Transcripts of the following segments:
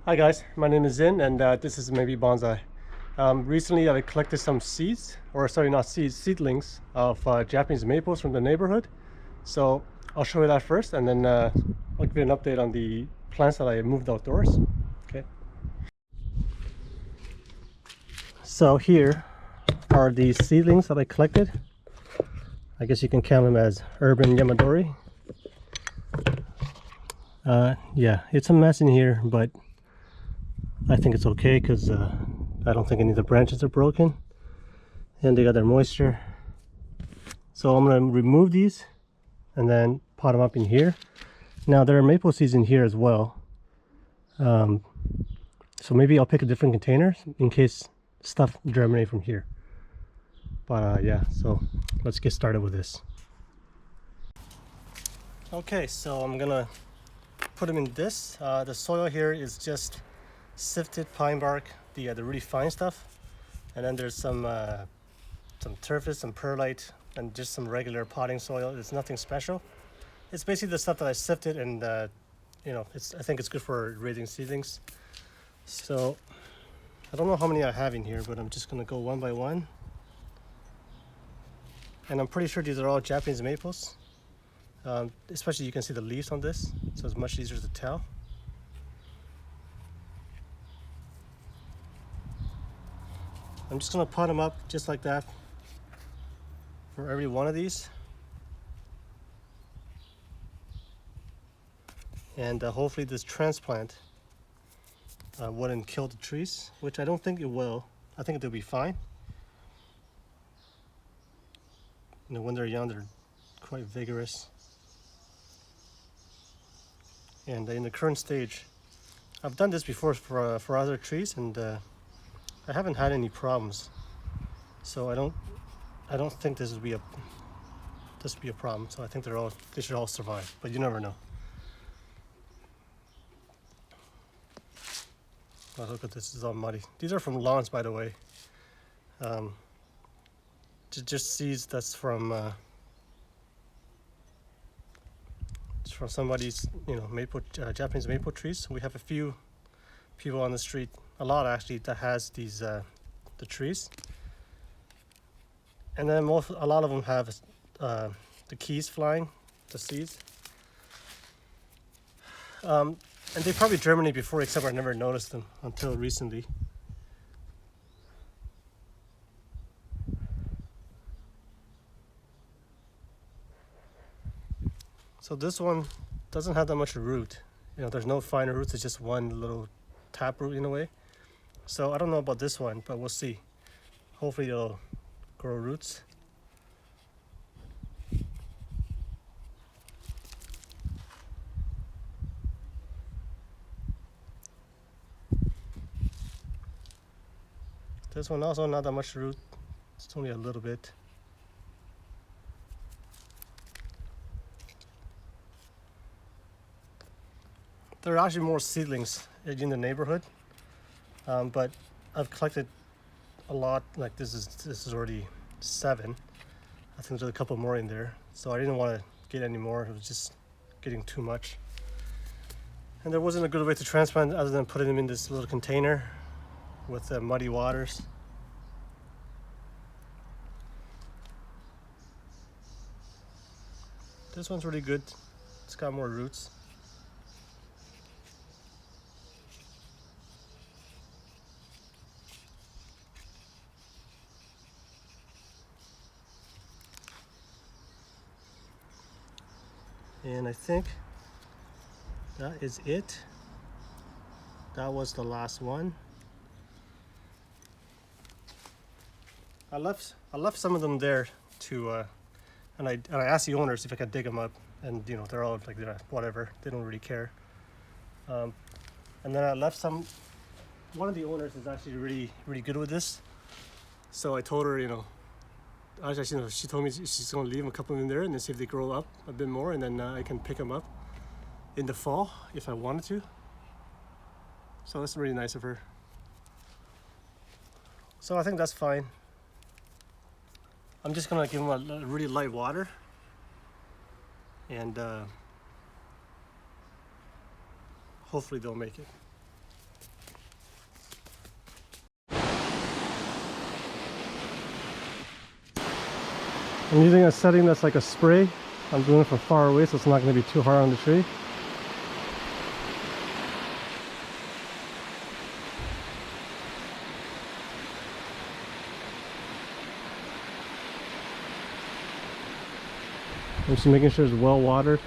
Hi guys, my name is Zin and this is Maybe Bonsai. Recently I collected some seeds, or sorry, not seeds, seedlings of Japanese maples from the neighborhood. So I'll show you that first and then I'll give you an update on the plants that I moved outdoors. Okay. So here are the seedlings that I collected. I guess you can count them as urban Yamadori. Yeah, it's a mess in here, but I think it's okay because I don't think any of the branches are broken and they got their moisture. So I'm going to remove these and then pot them up in here. Now there are maple seeds in here as well. So maybe I'll pick a different container in case stuff germinate from here. But yeah, so let's get started with this. Okay, so I'm gonna put them in this. The soil here is just sifted pine bark, the really fine stuff, and then there's some turfus, some perlite, and just some regular potting soil. It's nothing special. It's basically the stuff that I sifted, and you know, I think it's good for raising seedlings. So I don't know how many I have in here, but I'm just gonna go one by one. And I'm pretty sure these are all Japanese maples. Especially you can see the leaves on this, so it's much easier to tell. I'm just gonna pot them up just like that for every one of these. And hopefully this transplant wouldn't kill the trees, which I don't think it will. I think they'll be fine. You know, when they're young, they're quite vigorous. And in the current stage, I've done this before for other trees, and I haven't had any problems. So I don't think this would be a problem. So I think they should all survive, but you never know. Oh, look at this, it's all muddy. These are from lawns, by the way. Just seeds that's from somebody's, you know, maple Japanese maple trees. We have a few people on the street, a lot actually, that has these the trees, and then a lot of them have the keys flying, the seeds. And they probably germinate before, except I never noticed them until recently. So this one doesn't have that much root. You know, there's no finer roots, it's just one little tap root in a way. So I don't know about this one, but we'll see. Hopefully it'll grow roots. This one also not that much root, it's only a little bit. There are actually more seedlings in the neighborhood, but I've collected a lot. Like this is already 7. I think there's a couple more in there, so I didn't want to get any more. It was just getting too much, and there wasn't a good way to transplant other than putting them in this little container with muddy waters. This one's really good. It's got more roots. And I think that is it. That was the last one. I left some of them there to and I asked the owners if I could dig them up, and you know, they're all like, whatever, they don't really care. And then I left some. One of the owners is actually really good with this, so I told her, you know, actually, you know, she told me she's going to leave a couple in there and then see if they grow up a bit more, and then I can pick them up in the fall if I wanted to. So that's really nice of her. So I think that's fine. I'm just gonna give them a really light water, and hopefully they'll make it. I'm using a setting that's like a spray. I'm doing it from far away, so it's not going to be too hard on the tree. I'm just making sure it's well watered.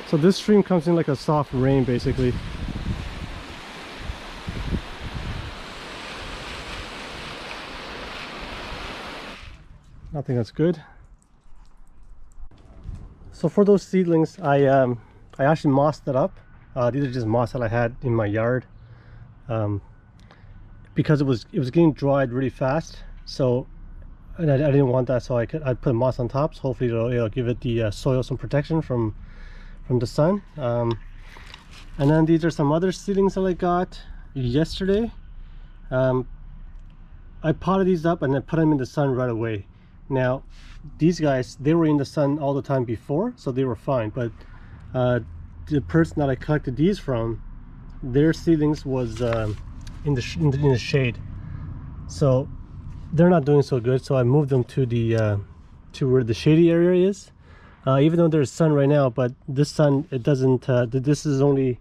So this stream comes in like a soft rain basically. I think that's good. So for those seedlings, I actually mossed it up. These are just moss that I had in my yard, because it was getting dried really fast. So, and I didn't want that, so I put moss on top. So hopefully it'll give it the soil some protection from the sun. And then these are some other seedlings that I got yesterday. I potted these up and then put them in the sun right away. Now these guys, they were in the sun all the time before, so they were fine, but the person that I collected these from, their seedlings was in the shade, so they're not doing so good. So I moved them to the to where the shady area is, even though there's sun right now, but this sun, it doesn't this is only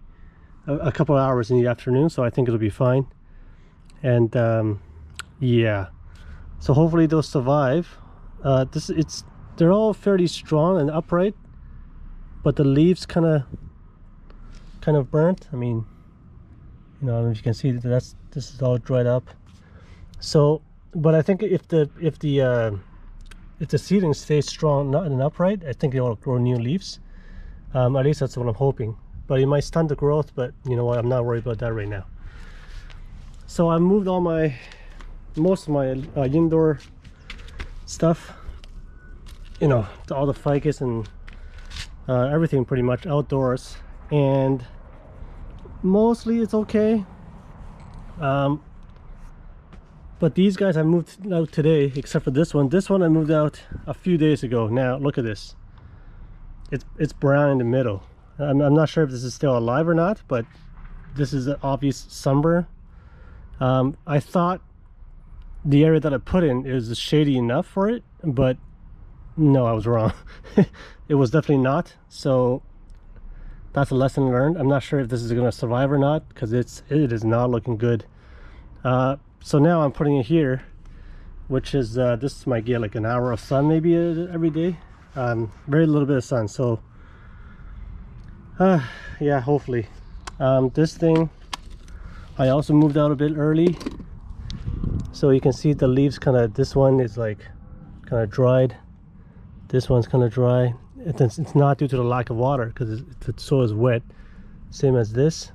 a couple of hours in the afternoon, so I think it'll be fine. And yeah, so hopefully they'll survive. They're all fairly strong and upright, but the leaves kind of burnt. I mean, you know, as you can see, this is all dried up. So, but I think if the seedlings stay strong and upright, I think they will grow new leaves. At least that's what I'm hoping. But it might stunt the growth, but you know what, I'm not worried about that right now. So I moved most of my indoor stuff, you know, to all the ficus and everything pretty much outdoors, and mostly it's okay. But these guys I moved out today, except for this one. This one I moved out a few days ago. Now look at this, it's brown in the middle. I'm not sure if this is still alive or not, but this is an obvious sunburn. I thought the area that I put in is shady enough for it, but no, I was wrong. It was definitely not. So that's a lesson learned. I'm not sure if this is going to survive or not, because it is not looking good. So now I'm putting it here, which is this might get like an hour of sun maybe every day. Very little bit of sun. So yeah, hopefully. This thing I also moved out a bit early, so you can see the leaves this one is like kind of dried. This one's kind of dry. It's not due to the lack of water, because the soil is wet, same as this.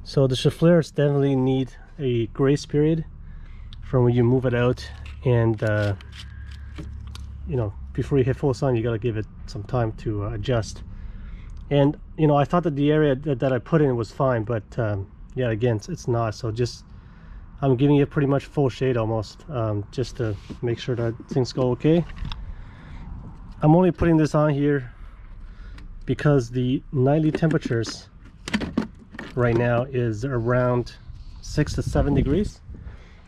So the chifleurs definitely need a grace period from when you move it out, and you know, before you hit full sun, you got to give it some time to adjust. And you know, I thought that the area that I put in was fine, but yeah, again, it's not. So just I'm giving it pretty much full shade almost, just to make sure that things go okay. I'm only putting this on here because the nightly temperatures right now is around 6 to 7 degrees,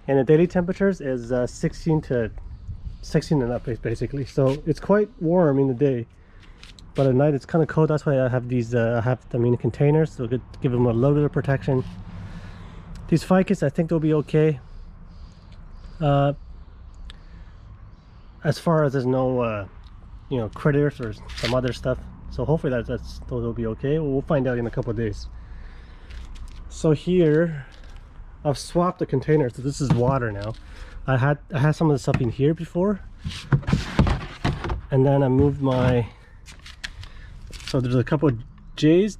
and the daily temperatures is 16 and up basically. So it's quite warm in the day, but at night it's kind of cold. That's why I have these containers, so give them a little bit of protection. These ficus, I think they'll be okay. As far as there's no you know, critters or some other stuff, so hopefully they'll be okay. We'll find out in a couple of days. So here I've swapped the container, so this is water now. I had some of the stuff in here before, and then I moved so there's a couple of jays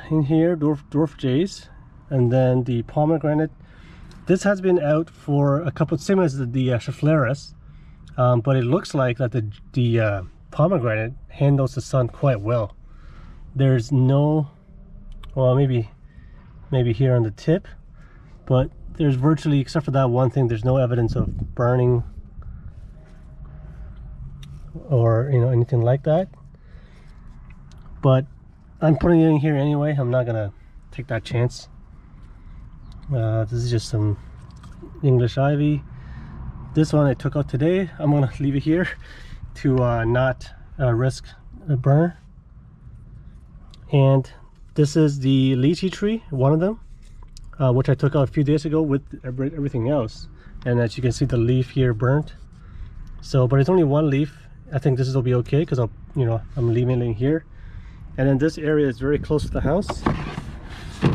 in here, dwarf jays, and then the pomegranate. This has been out for a couple, same as the chifleras, but it looks like that the pomegranate handles the sun quite well. There's no, well, maybe here on the tip, but there's virtually, except for that one thing, there's no evidence of burning or, you know, anything like that. But I'm putting it in here anyway. I'm not gonna take that chance. This is just some English ivy. This one I took out today. I'm gonna leave it here to not risk a burn. And this is the lychee tree, one of them, which I took out a few days ago with everything else. And as you can see, the leaf here burnt. So, but it's only one leaf. I think this will be okay because I'm leaving it here. And then this area is very close to the house.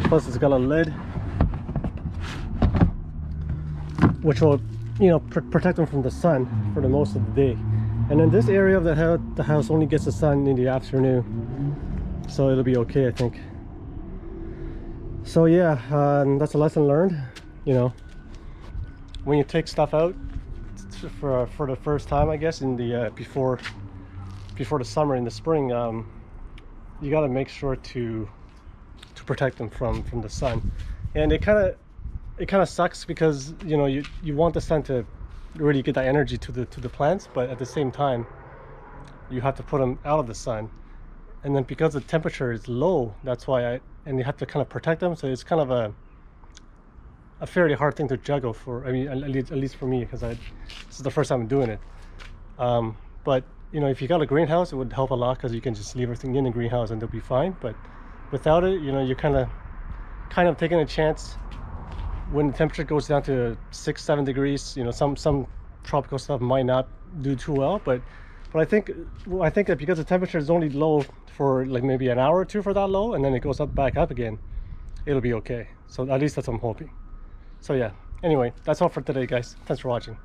Plus, it's got a lid, which will, protect them from the sun for the most of the day. And then this area of the house only gets the sun in the afternoon, so it'll be okay, I think. So yeah, that's a lesson learned. When you take stuff out for the first time, I guess, in the before the summer, in the spring, you got to make sure to protect them from the sun. And it kind of sucks because you want the sun to really get that energy to the plants, but at the same time you have to put them out of the sun. And then because the temperature is low, that's why and you have to kind of protect them, so it's kind of a fairly hard thing to juggle for, at least for me, because this is the first time I'm doing it. But if you got a greenhouse, it would help a lot because you can just leave everything in the greenhouse and they'll be fine. But without it, you're kind of taking a chance. When the temperature goes down to 6-7 degrees, some tropical stuff might not do too well, but I think that because the temperature is only low for like maybe an hour or two for that low, and then it goes back up again, it'll be okay. So at least that's what I'm hoping. So yeah, anyway, that's all for today, guys. Thanks for watching.